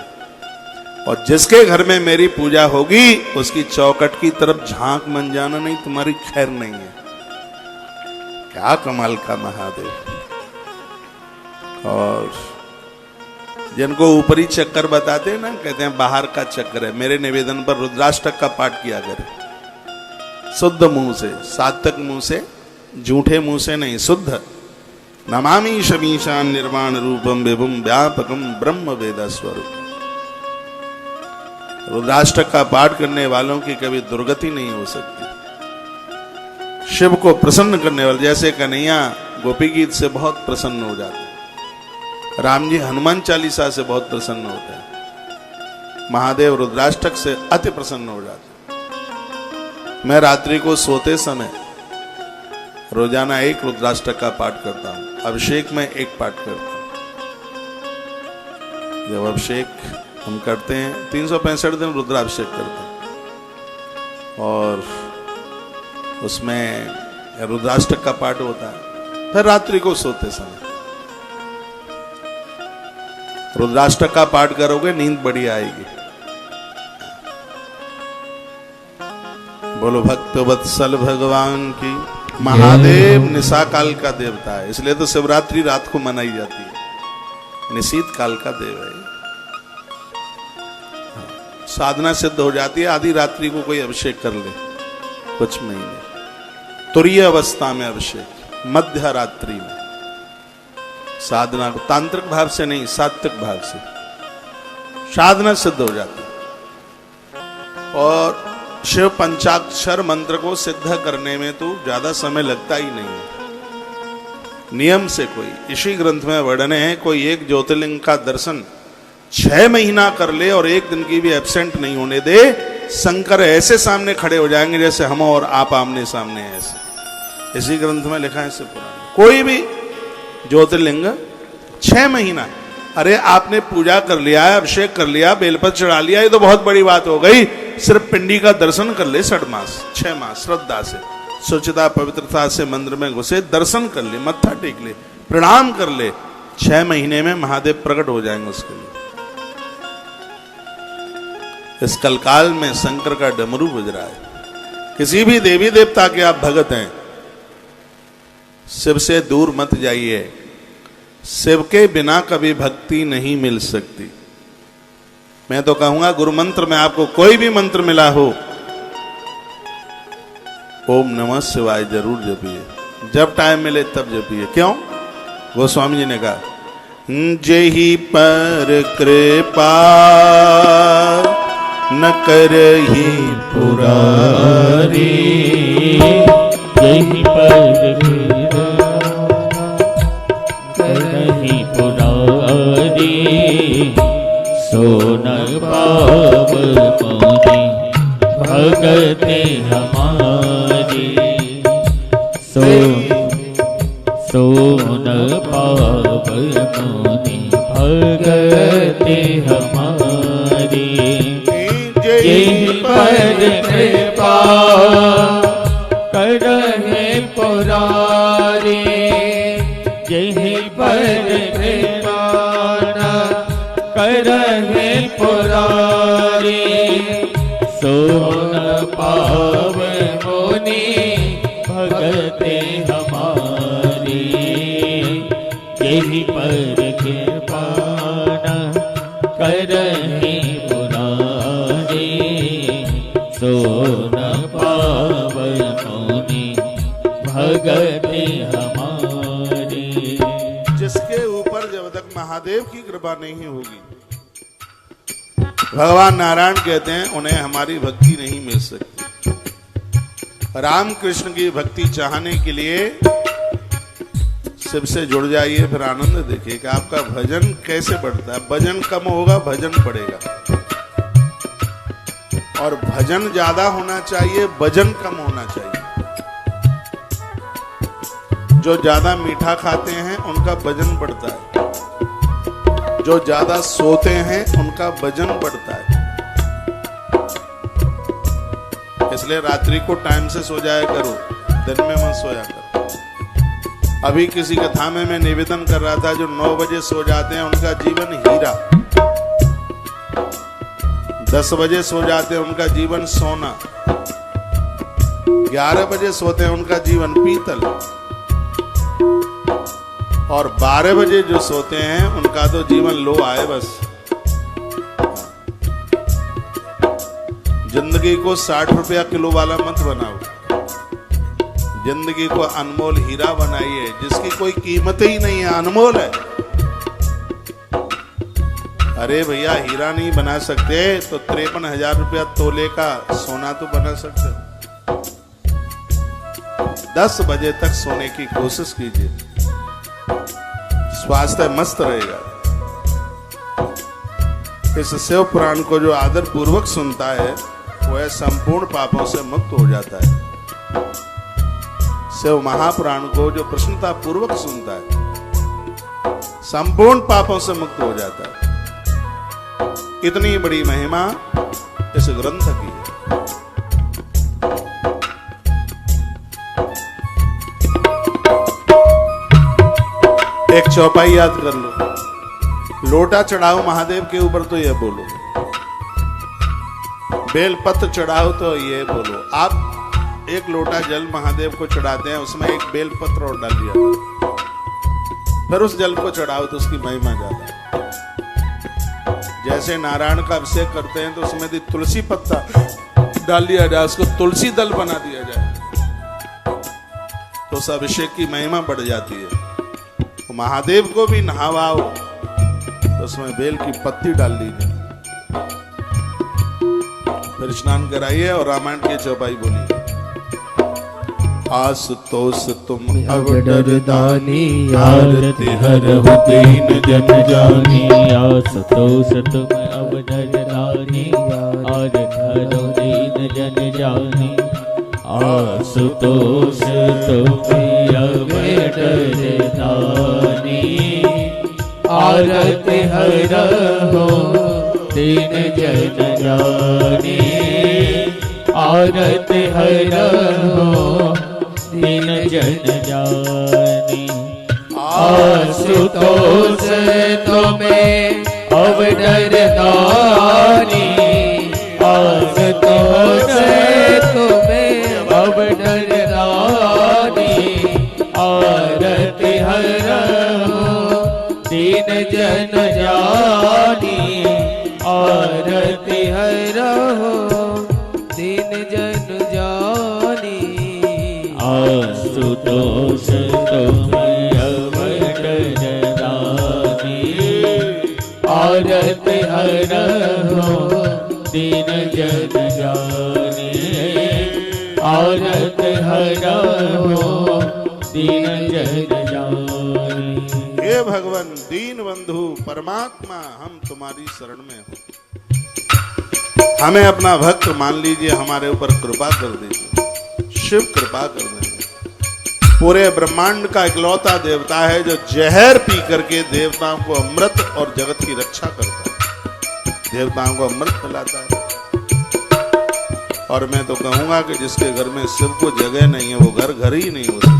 और जिसके घर में मेरी पूजा होगी उसकी चौकट की तरफ झांक मन जाना नहीं, तुम्हारी खैर नहीं है। क्या कमाल का महादेव। और जिनको ऊपरी चक्कर बताते हैं ना, कहते हैं बाहर का चक्कर है, मेरे निवेदन पर रुद्राष्टक का पाठ किया करें शुद्ध मुंह से, सात्विक मुंह से, झूठे मुंह से नहीं, शुद्ध। नमामि शमीशान निर्वाण रूपम विभुम व्यापकम ब्रह्म वेद स्वरूप। रुद्राष्टक का पाठ करने वालों की कभी दुर्गति नहीं हो सकती। शिव को प्रसन्न करने वाले, जैसे कन्हैया गोपी गीत से बहुत प्रसन्न हो जाते हैं, राम जी हनुमान चालीसा से बहुत प्रसन्न होते हैं, महादेव रुद्राष्टक से अति प्रसन्न हो जाते हैं। मैं रात्रि को सोते समय रोजाना एक रुद्राष्टक का पाठ करता हूं, अभिषेक में एक पाठ करता हूं। जब अभिषेक हम करते हैं 365 दिन रुद्राभिषेक करते हैं, और उसमें रुद्राष्टक का पाठ होता है। फिर रात्रि को सोते समय रुद्राष्टक का पाठ करोगे, नींद बड़ी आएगी। बोलो भक्त वत्सल भगवान की। महादेव निशा काल का देवता है, इसलिए तो शिवरात्रि रात को मनाई जाती है, निशीत काल का देव है। साधना सिद्ध हो जाती है, आधी रात्रि को कोई अभिषेक कर ले, कुछ महीने तुरीय अवस्था में अभिषेक, मध्य रात्रि में साधना को तांत्रिक भाव से नहीं, सात्विक भाव से साधना सिद्ध हो जाती है। और शिव पंचाक्षर मंत्र को सिद्ध करने में तो ज्यादा समय लगता ही नहीं है, नियम से कोई। इसी ग्रंथ में वर्णन है, कोई एक ज्योतिर्लिंग का दर्शन 6 महीना कर ले और एक दिन की भी एब्सेंट नहीं होने दे, शंकर ऐसे सामने खड़े हो जाएंगे जैसे हम और आप आमने सामने हैं। ऐसे इसी ग्रंथ में लिखा है, इससे पुराना कोई भी ज्योतिर्लिंग 6 महीना। अरे आपने पूजा कर लिया है, अभिषेक कर लिया, बेलपत्र चढ़ा लिया, ये तो बहुत बड़ी बात हो गई। सिर्फ पिंडी का दर्शन कर ले 6 मास श्रद्धा से, स्वच्छता पवित्रता से मंदिर में घुसे, दर्शन कर ले, मत्था टेक ले, प्रणाम कर ले, 6 महीने में महादेव प्रकट हो जाएंगे उसके लिए। इस कलकाल में शंकर का डमरू बज रहा है। किसी भी देवी देवता के आप भगत हैं, शिव से दूर मत जाइए। शिव के बिना कभी भक्ति नहीं मिल सकती। मैं तो कहूंगा गुरु मंत्र में आपको कोई भी मंत्र मिला हो, ओम नमः शिवाय जरूर जपिए, जब टाइम मिले तब जपिए। क्यों? गोस्वामी जी ने कहा, जेहि पर कृपा न करहि पुरारी, जेहि पर कृपा करहि पुरारी, सो न पाव मोहि भगति हमारी, सो न पाव मोहि भगति हमारी। जेहि पर कृपा करहि पुरारी, जेहि पर कृपा करहि पुरारी, सो न पाव मोहि भगति हमारी। जेहि पर कृपा करहि पुरारी, सो न पाव मोहि भगति हमारी। जिसके ऊपर जब तक महादेव की कृपा नहीं होगी, भगवान नारायण कहते हैं, उन्हें हमारी भक्ति नहीं मिल सकती। राम कृष्ण की भक्ति चाहने के लिए शिव से जुड़ जाइए, फिर आनंद देखिए कि आपका भजन कैसे बढ़ता है। भजन कम होगा, भजन बढ़ेगा। और भजन ज्यादा होना चाहिए, भजन कम होना चाहिए। जो ज्यादा मीठा खाते हैं उनका वजन बढ़ता है, जो ज्यादा सोते हैं उनका वजन बढ़ता है। इसलिए रात्रि को टाइम से सो जाया करो, दिन में मत सोया करो। अभी किसी कथा में मैं निवेदन कर रहा था, जो 9 बजे सो जाते हैं उनका जीवन हीरा, 10 बजे सो जाते हैं उनका जीवन सोना, 11 बजे सोते हैं उनका जीवन पीतल, और 12 बजे जो सोते हैं उनका तो जीवन लोहा है बस। जिंदगी को 60 रुपया किलो वाला मत बनाओ, जिंदगी को अनमोल हीरा बनाइए, जिसकी कोई कीमत ही नहीं है, अनमोल है। अरे भैया, हीरा नहीं बना सकते तो 53,000 रुपया तोले का सोना तो बना सकते। 10 बजे तक सोने की कोशिश कीजिए, स्वास्थ्य मस्त रहेगा। इस शिव पुराण को जो आदर पूर्वक सुनता है वह संपूर्ण पापों से मुक्त हो जाता है। शिव महापुराण को जो प्रसन्नता पूर्वक सुनता है संपूर्ण पापों से मुक्त हो जाता है। इतनी बड़ी महिमा इस ग्रंथ की है। एक चौपाई याद कर लो, लोटा चढ़ाओ महादेव के ऊपर तो ये बोलो, बेलपत्र चढ़ाओ तो ये बोलो। आप एक लोटा जल महादेव को चढ़ाते हैं, उसमें एक बेलपत्र और डाल दिया, फिर उस जल को चढ़ाओ तो उसकी महिमा ज्यादा है। जैसे नारायण का अभिषेक करते हैं तो उसमें भी तुलसी पत्ता डाल दिया जाए, उसको तुलसी दल बना दिया जाए, तो उस अभिषेक की महिमा बढ़ जाती है। तो महादेव को भी नहावाओ तो उसमें बेल की पत्ती डाल दीजिए, फिर स्नान कराइए और रामायण की चौपाई बोलिए। आशुतोष तुम अवडर दानी, आरती हरहु दीन जन जानी। आशुतोष तुम अवडर दानी, आरती हरहु दीन जन जानी। आशुतोष तुम अवडर दानी, आरती हरहु दीन जन जानी। आरती हरहु दीन जन जानी। आशुतोष तुम्हें अवडर दानी, आशुतोष तुम्हें अवडर दानी। आरती हरहु दीन जन जानी। आरती हरहु दीन जन जानी। आशुतोष तुम अवडर दानी, आरती हरहु दीन जन जानी। आरती हरहु दीन जन जानी। हे भगवान दीन बंधु परमात्मा, हम तुम्हारी शरण में हो, हमें अपना भक्त मान लीजिए, हमारे ऊपर कृपा कर दीजिए, शिव कृपा कर देंगे। पूरे ब्रह्मांड का इकलौता देवता है जो जहर पी करके देवताओं को अमृत और जगत की रक्षा करता है, देवताओं को अमृत पिलाता है। और मैं तो कहूंगा कि जिसके घर में शिव को जगह नहीं है वो घर घर ही नहीं हो सकता।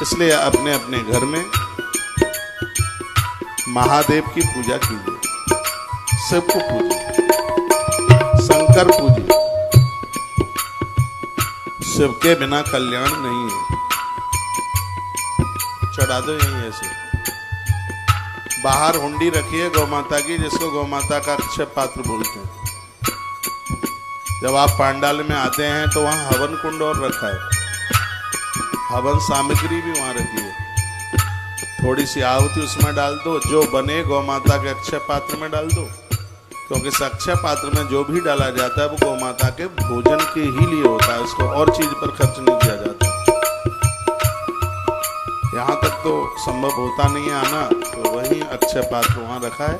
इसलिए अपने अपने घर में महादेव की पूजा कीजिए, शिव को पूजिए, शंकर पूजिए। शिव के बिना कल्याण नहीं है। चढ़ा दो यहीं ऐसे, बाहर हुंडी रखिए गौ माता की, जिसको गौ माता का अक्षय पात्र बोलते हैं। जब आप पांडाल में आते हैं तो वहां हवन कुंड और रखा है, हवन सामग्री भी वहां रखी है। थोड़ी सी आहुति उसमें डाल दो, जो बने गौ माता के अक्षय पात्र में डाल दो, क्योंकि अक्षय पात्र में जो भी डाला जाता है वो गौ माता के भोजन के ही लिए होता है, उसको और चीज पर खर्च नहीं किया जाता। यहाँ तक तो संभव होता नहीं है आना, तो वही अक्षय पात्र वहां रखा है,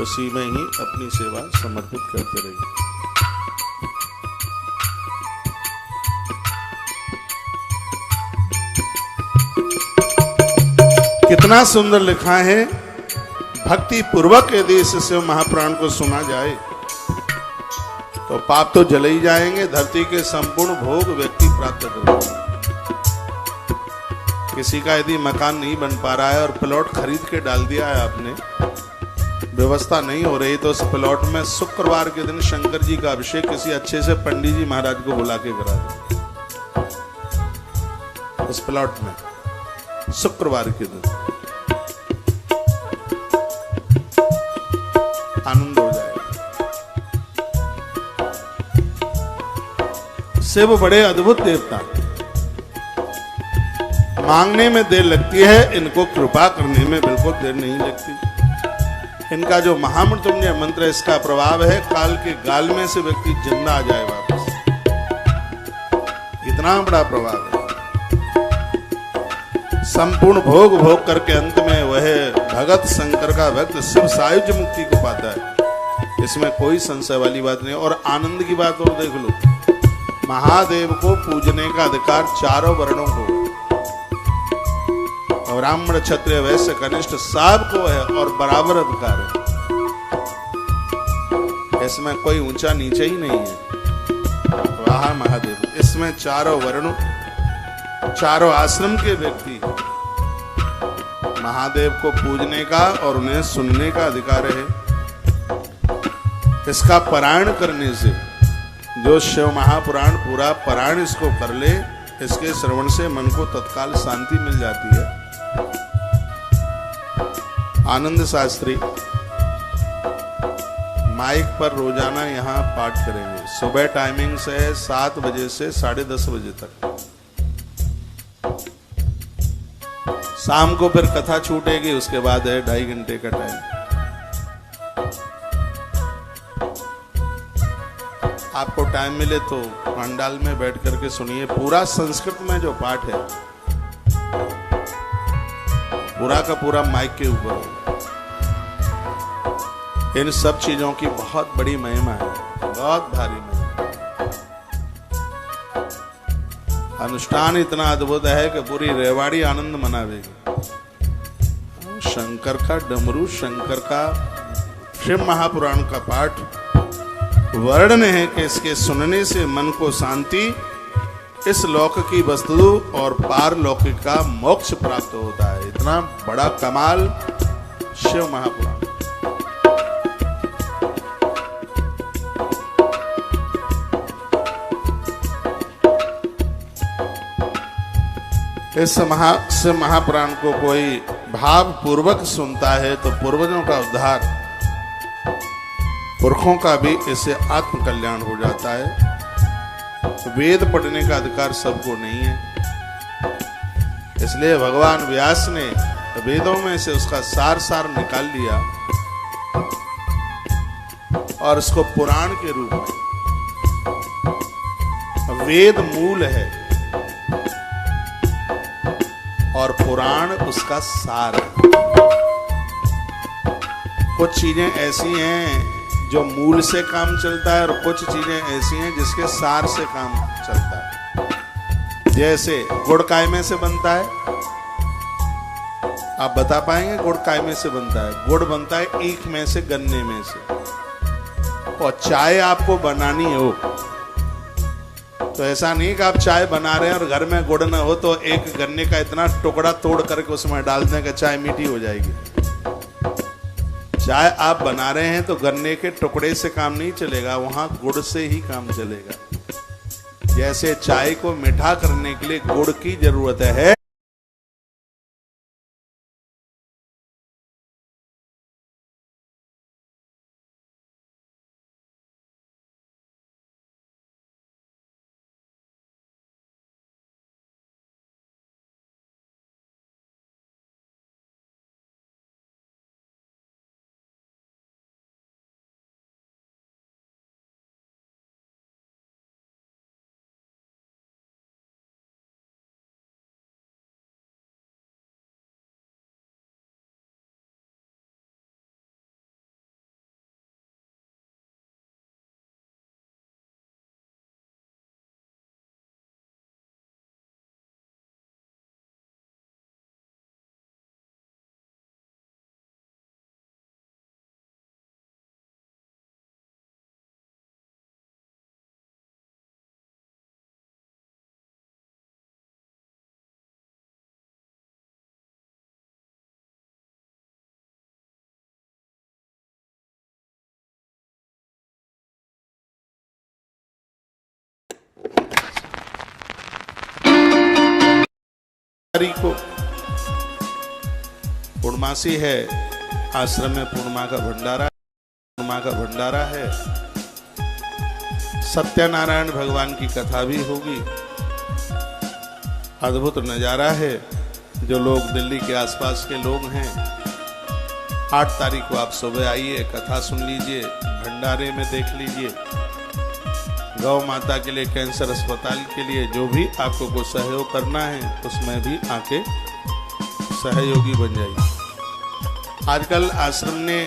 उसी में ही अपनी सेवा समर्पित करते रहिए। कितना सुंदर लिखा है, भक्ति पूर्वक यदि इस शिव महापुराण को सुना जाए तो पाप तो जले ही जाएंगे, धरती के संपूर्ण भोग व्यक्ति प्राप्त करेगा। किसी का यदि मकान नहीं बन पा रहा है और प्लॉट खरीद के डाल दिया है आपने, व्यवस्था नहीं हो रही, तो उस प्लॉट में शुक्रवार के दिन शंकर जी का अभिषेक किसी अच्छे से पंडित जी महाराज को बुला के करा दे। उस प्लॉट में शुक्रवार के दिन आनंद हो जाएगा। शिव बड़े अद्भुत देवता, मांगने में देर लगती है, इनको कृपा करने में बिल्कुल देर नहीं लगती। इनका जो महामृत्युंजय मंत्र, इसका प्रभाव है काल के गाल में से व्यक्ति जिंदा आ जाए वापस, इतना बड़ा प्रभाव है। संपूर्ण भोग भोग करके अंत में वह भगत शंकर का भक्त शिव सायुज्य मुक्ति को पाता है, इसमें कोई संशय वाली बात नहीं। और आनंद की बात और देख लो, महादेव को पूजने का अधिकार चारों वर्णों को, ब्राह्मण क्षत्रिय वैश्य कनिष्ठ सबको है और बराबर अधिकार है, इसमें कोई ऊंचा नीचे ही नहीं है। वाह महादेव, इसमें चारों वर्णों चारों आश्रम के व्यक्ति महादेव को पूजने का और उन्हें सुनने का अधिकार है। इसका पारायण करने से, जो शिव महापुराण पूरा पारायण इसको कर ले, इसके श्रवण से मन को तत्काल शांति मिल जाती है। आनंद शास्त्री माइक पर रोजाना यहाँ पाठ करेंगे। सुबह टाइमिंग से 7 बजे से 10:30 बजे तक, शाम को फिर कथा छूटेगी, उसके बाद है 2.5 घंटे का टाइम। आपको टाइम मिले तो पंडाल में बैठ करके सुनिए। पूरा संस्कृत में जो पाठ है, पूरा का पूरा माइक के ऊपर है। इन सब चीजों की बहुत बड़ी महिमा है, बहुत भारी महिमा। अनुष्ठान इतना अद्भुत है कि पूरी रेवाड़ी आनंद मनावेगी। शंकर का डमरू, शंकर का शिव महापुराण का पाठ वर्णन है कि इसके सुनने से मन को शांति, इस लोक की वस्तु और पार लौकिक का मोक्ष प्राप्त होता है। इतना बड़ा कमाल शिव महापुराण। इस शिव महापुराण को कोई भाव पूर्वक सुनता है तो पूर्वजों का उद्धार, पुरखों का भी इससे आत्म कल्याण हो जाता है। वेद पढ़ने का अधिकार सबको नहीं है, इसलिए भगवान व्यास ने वेदों में से उसका सार निकाल लिया और इसको पुराण के रूप में। वेद मूल है और पुराण उसका सार है। कुछ चीजें ऐसी हैं जो मूल से काम चलता है और कुछ चीजें ऐसी हैं जिसके सार से काम चलता है। जैसे गुड़ कायमे से बनता है, आप बता पाएंगे गुड़ कायमे से बनता है? गुड़ बनता है ईख में से, गन्ने में से। और चाय आपको बनानी हो तो ऐसा नहीं कि आप चाय बना रहे हैं और घर में गुड़ ना हो तो एक गन्ने का इतना टुकड़ा तोड़ करके उसमें डाल दें कि चाय मीठी हो जाएगी। चाय आप बना रहे हैं तो गन्ने के टुकड़े से काम नहीं चलेगा, वहां गुड़ से ही काम चलेगा। जैसे चाय को मीठा करने के लिए गुड़ की जरूरत है, तारीख को पूर्णमासी है, आश्रम में पूर्णिमा का भंडारा है। सत्यनारायण भगवान की कथा भी होगी। अद्भुत नजारा है। जो लोग दिल्ली के आसपास के लोग हैं, 8 तारीख को आप सुबह आइए, कथा सुन लीजिए, भंडारे में देख लीजिए। गौ माता के लिए, कैंसर अस्पताल के लिए जो भी आपको कुछ सहयोग करना है, उसमें भी आके सहयोगी बन जाइए। आजकल आश्रम ने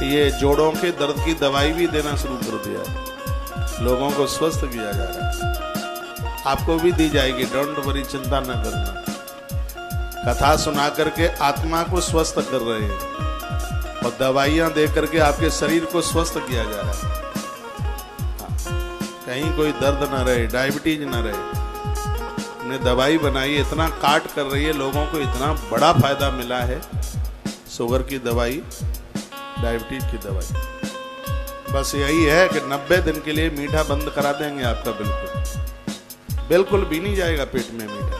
ये जोड़ों के दर्द की दवाई भी देना शुरू कर दिया। लोगों को स्वस्थ किया जा रहा है। आपको भी दी जाएगी, डोंट वरी, चिंता न करना। कथा सुना करके आत्मा को स्वस्थ कर रहे हैं और दवाइयां दे करके आपके शरीर को स्वस्थ किया जा रहा है। कहीं कोई दर्द न रहे, डायबिटीज न रहे। ने दवाई बनाई, इतना काट कर रही है, लोगों को इतना बड़ा फायदा मिला है। शुगर की दवाई, डायबिटीज की दवाई। बस यही है कि 90 दिन के लिए मीठा बंद करा देंगे आपका। बिल्कुल भी नहीं जाएगा पेट में मीठा।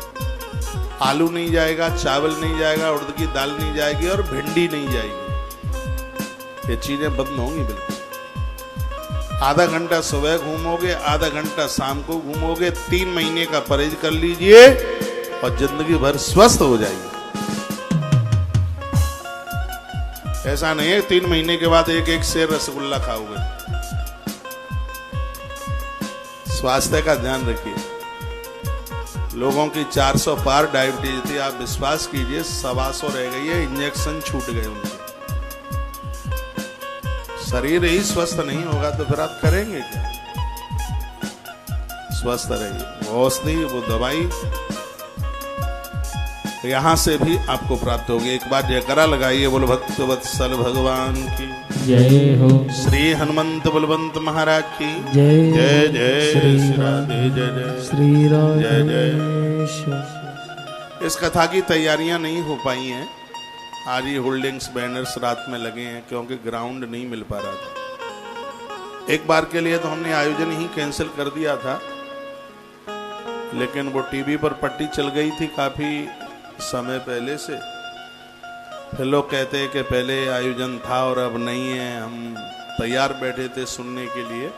आलू नहीं जाएगा, चावल नहीं जाएगा, उड़द की दाल नहीं जाएगी और भिंडी नहीं जाएगी। ये चीजें बंद होंगी बिल्कुल। आधा घंटा सुबह घूमोगे, आधा घंटा शाम को घूमोगे। 3 महीने का परहेज कर लीजिए और जिंदगी भर स्वस्थ हो जाएगी। ऐसा नहीं है 3 महीने के बाद एक सेर रसगुल्ला खाओगे। स्वास्थ्य का ध्यान रखिए। लोगों की 400 पार डायबिटीज थी, आप विश्वास कीजिए 125 रह गई है। इंजेक्शन छूट गए उनके। शरीर ही स्वस्थ नहीं होगा तो फिर आप करेंगे क्या? स्वस्थ रहिए। वो औषधि, वो दवाई यहां से भी आपको प्राप्त होगी। एक बार जयकारा लगाइए, बोलो भक्त वत्सल भगवान की जय हो। श्री हनुमंत बलवंत महाराज की जय। जय जय श्री श्री राधे, जय जय श्री जय जय। राधे। इस कथा की तैयारियां नहीं हो पाई हैं। आज ही होल्डिंग्स, बैनर्स रात में लगे हैं क्योंकि ग्राउंड नहीं मिल पा रहा था। एक बार के लिए तो हमने आयोजन ही कैंसिल कर दिया था, लेकिन वो टीवी पर पट्टी चल गई थी काफी समय पहले से। फिर लोग कहते हैं कि पहले आयोजन था और अब नहीं है। हम तैयार बैठे थे सुनने के लिए।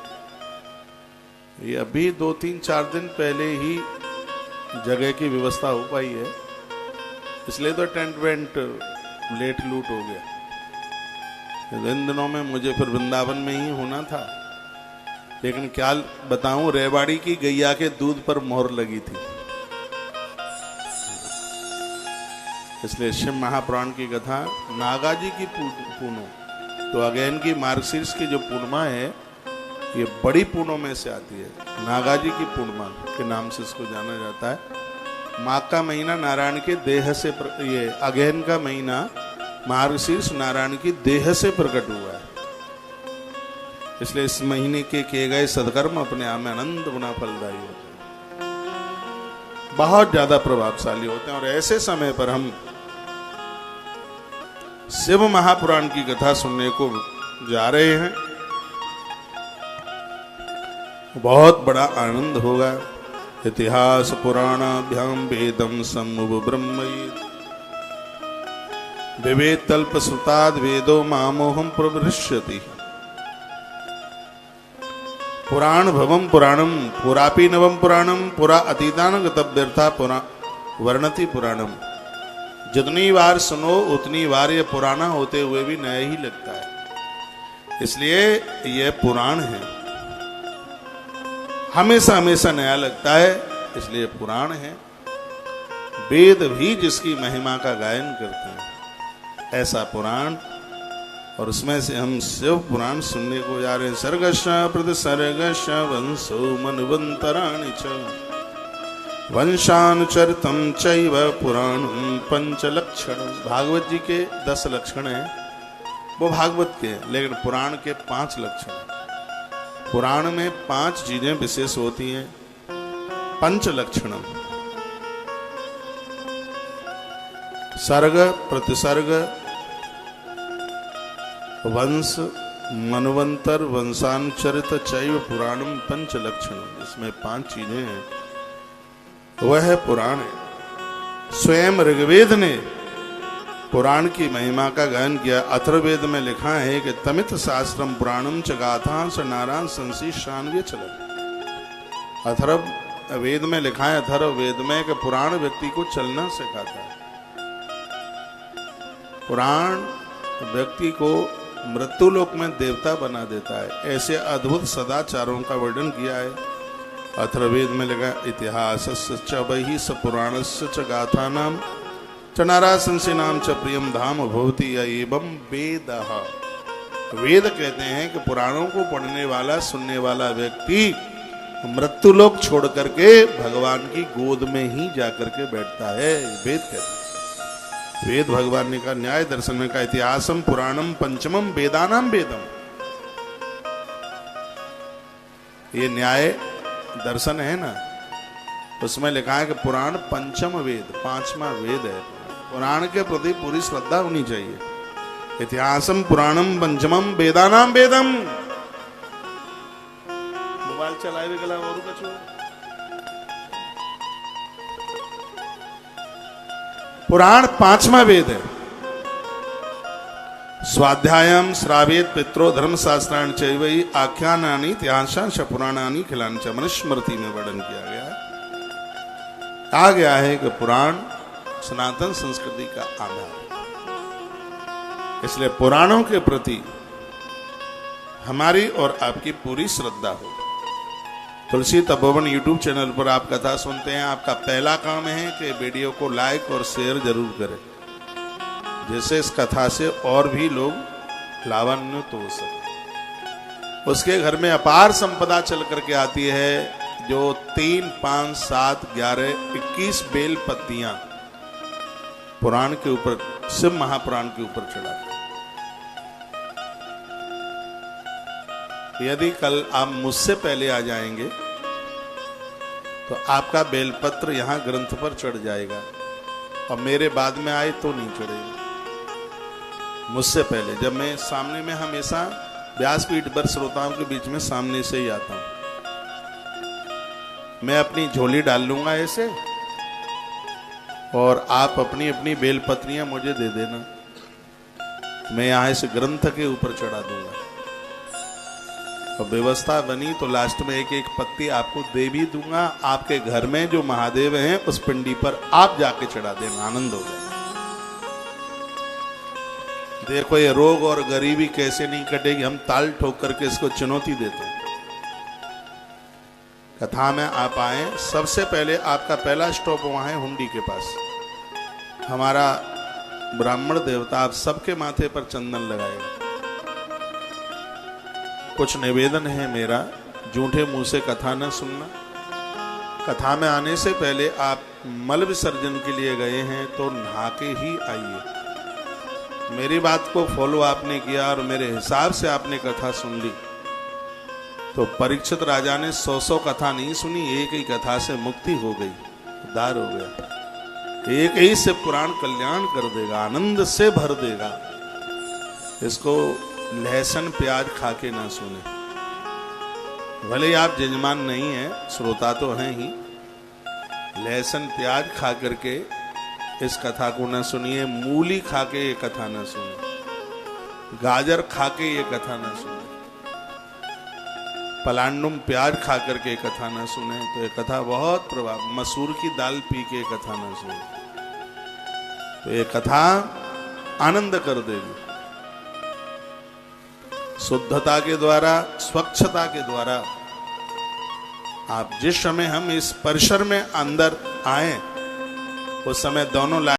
ये अभी 2-3-4 दिन पहले ही जगह की व्यवस्था हो पाई है, इसलिए तो टेंट वेंट लेट लूट हो गया। इन दिनों में मुझे फिर वृंदावन में ही होना था, लेकिन क्या बताऊं, रेवाड़ी की गैया के दूध पर मोहर लगी थी। इसलिए शिव महापुराण की कथा नागा जी की पूनो, तो अगेन की मार्गशीर्ष की जो पूर्णिमा है, ये बड़ी पूर्णों में से आती है। नागा जी की पूर्णिमा के नाम से इसको जाना जाता है। माघ का महीना नारायण के देह से ये अगहन का महीना मार्गशीर्ष नारायण की देह से प्रकट हुआ है। इसलिए इस महीने के किए गए सदकर्म अपने आप में अनंत गुना फलदायी होते हैं, बहुत ज्यादा प्रभावशाली होते हैं। और ऐसे समय पर हम शिव महापुराण की कथा सुनने को जा रहे हैं, बहुत बड़ा आनंद होगा। इतिहास पुराणाभ्याम वेदम सम्मुव ब्रह्मयेत् विवेद तल्प सुताद वेदो मामोहम प्रवृष्यति। पुराण भवम पुराणम पुरापि नवम पुराणम पुरा अतीतान गतव्यर्था पुरा वर्णति पुराणम। जितनी बार सुनो उतनी बार ये पुराना होते हुए भी नया ही लगता है। इसलिए यह पुराण है, हमेशा हमेशा नया लगता है, इसलिए पुराण है। वेद भी जिसकी महिमा का गायन करते हैं, ऐसा पुराण। और उसमें से हम शिव पुराण सुनने को जा रहे हैं। सर्गश प्रतिसर्गश वंशो मन्वन्तराणि च वंशानुचरितं चैव पुराणं पंचलक्षणं। भागवत जी के 10 लक्षण हैं, वो भागवत के, लेकिन पुराण के 5 लक्षण हैं। पुराण में 5 चीजें विशेष होती हैं। पंच लक्षणम, सर्ग, प्रतिसर्ग, वंश, मनवंतर, वंशानुचरित चैव पुराणम पंच लक्षणम। इसमें 5 चीजें हैं, वह है पुराण है। स्वयं ऋग्वेद ने पुराण की महिमा का गायन किया। अथर्ववेद में लिखा है कि तमित शास्त्रम पुराणम च गाथा स नारायण संसी शान्व्य चलन। अथर्व वेद में लिखा है, अथर्व वेद में कि पुराण व्यक्ति को चलना सिखाता है। पुराण व्यक्ति को मृत्युलोक में देवता बना देता है। ऐसे अद्भुत सदाचारों का वर्णन किया है। अथर्ववेद में लिखा इतिहास च वही स पुराणस्य च गाथानाम च नारासंसी नाम च प्रियम धाम भवति एवं वेद। वेद कहते हैं कि पुराणों को पढ़ने वाला, सुनने वाला व्यक्ति मृत्युलोक छोड़ करके भगवान की गोद में ही जाकर के बैठता है। वेद कहते हैं। वेद भगवान ने कहा, न्याय दर्शन में कहा इतिहासम पुराणम पंचमम वेदानाम वेदम। ये न्याय दर्शन है ना, उसमें लिखा है कि पुराण पंचम वेद, पांचवा वेद है। पुराण के प्रति पूरी श्रद्धा होनी चाहिए। इतिहासम पुराणम पंचमम वेदानाम वेदम। मोबाइल चलाए भी गला और कछो। पुराण पांचवा वेद है। स्वाध्यायम श्रावेद पित्रो धर्म शास्त्राण चैवई आख्यानानि इतिहासांश पुराणानि खिलांच मनुस्मृति में वर्णन किया गया है। आ गया है कि पुराण सनातन संस्कृति का आधार है। इसलिए पुराणों के प्रति हमारी और आपकी पूरी श्रद्धा हो। तुलसी तपोवन यूट्यूब चैनल पर आप कथा सुनते हैं। आपका पहला काम है कि वीडियो को लाइक और शेयर जरूर करें, जिससे इस कथा से और भी लोग लाभान्वित हो सके। उसके घर में अपार संपदा चल करके आती है, जो 3, 5, 7, 11, 21 बेल पत्तियां पुराण के ऊपर, शिव महापुराण के ऊपर चढ़ाते। यदि कल आप मुझसे पहले आ जाएंगे तो आपका बेलपत्र यहां ग्रंथ पर चढ़ जाएगा, और मेरे बाद में आए तो नहीं चढ़ेगा। मुझसे पहले, जब मैं सामने में हमेशा व्यासपीठ पर श्रोताओं के बीच में सामने से ही आता हूं। मैं अपनी झोली डाल लूंगा ऐसे, और आप अपनी अपनी बेलपत्रियां मुझे दे देना। मैं यहां इस ग्रंथ के ऊपर चढ़ा दूंगा, और व्यवस्था बनी तो लास्ट में एक एक पत्ती आपको दे भी दूंगा। आपके घर में जो महादेव हैं उस पिंडी पर आप जाके चढ़ा देना, आनंद होगा। देखो ये रोग और गरीबी कैसे नहीं कटेगी, हम ताल ठोक करके इसको चुनौती देते हैं। कथा में आप आए, सबसे पहले आपका पहला स्टॉप वहां है हुंडी के पास। हमारा ब्राह्मण देवता आप सबके माथे पर चंदन लगाएगा। कुछ निवेदन है मेरा, झूठे मुंह से कथा न सुनना। कथा में आने से पहले आप मल विसर्जन के लिए गए हैं तो नहा के ही आइए। मेरी बात को फॉलो आपने किया और मेरे हिसाब से आपने कथा सुन ली, तो परीक्षित राजा ने 100 कथा नहीं सुनी, एक ही कथा से मुक्ति हो गई, उद्धार हो गया। एक ही से पुराण कल्याण कर देगा, आनंद से भर देगा। इसको लहसुन प्याज खा के ना सुने। भले आप जजमान नहीं हैं, श्रोता तो हैं ही। लहसुन प्याज खा करके इस कथा को ना सुनिए। मूली खा के ये कथा ना सुनिए। गाजर खा के ये कथा ना सुने। पलांडुम प्याज खा करके कथा ना सुने तो ये कथा बहुत प्रभाव। मसूर की दाल पी के कथा ना सुने तो ये कथा आनंद कर देगी। शुद्धता के द्वारा, स्वच्छता के द्वारा आप जिस समय हम इस परिसर में अंदर आए, उस समय दोनों